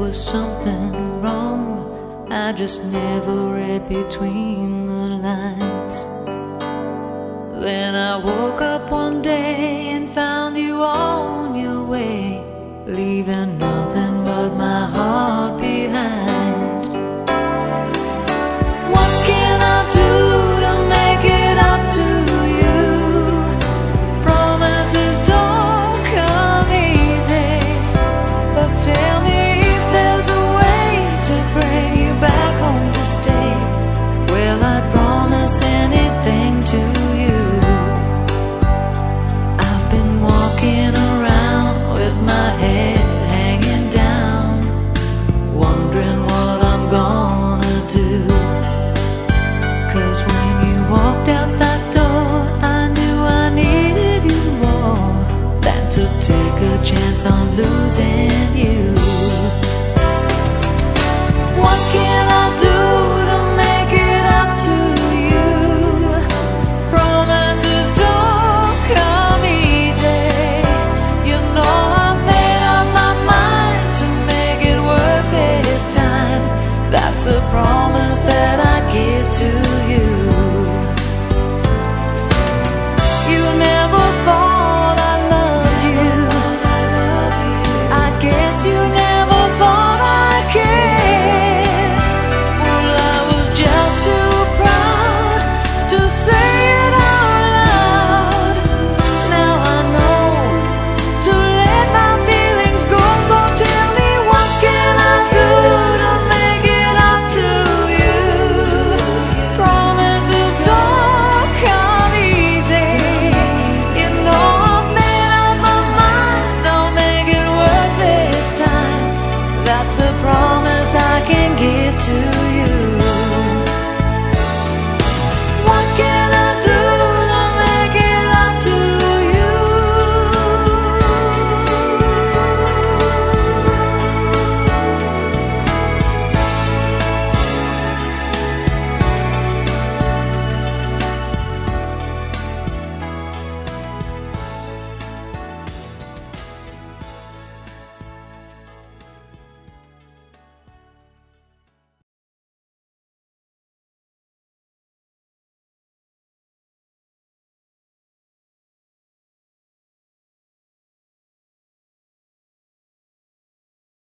was something wrong. I just never read between the lines. Then I woke up one day and found you on your way, leaving nothing but my heart behind. What can I do to make it up to you? Promises don't come easy, but tell me if there's a way to bring you back home to stay. Well, I'd promise anything to you. I've been walking around with my head hanging down, wondering what I'm gonna do. 'Cause when you walked out that door, I knew I needed you more than to take a chance on losing you. What can I do to make it up to you? Promises don't come easy. You know I've made up my mind to make it worth this time. That's a promise that I give to you. You never thought I loved you. I guess you never thought I cared. Well, I was just too proud to say it out loud. Now I know to let my feelings go. So tell me, what can I do to make it up to you? Promises don't come easy. You know I've made up my mind, I'll make it worth this time. That's a promise I can give to you.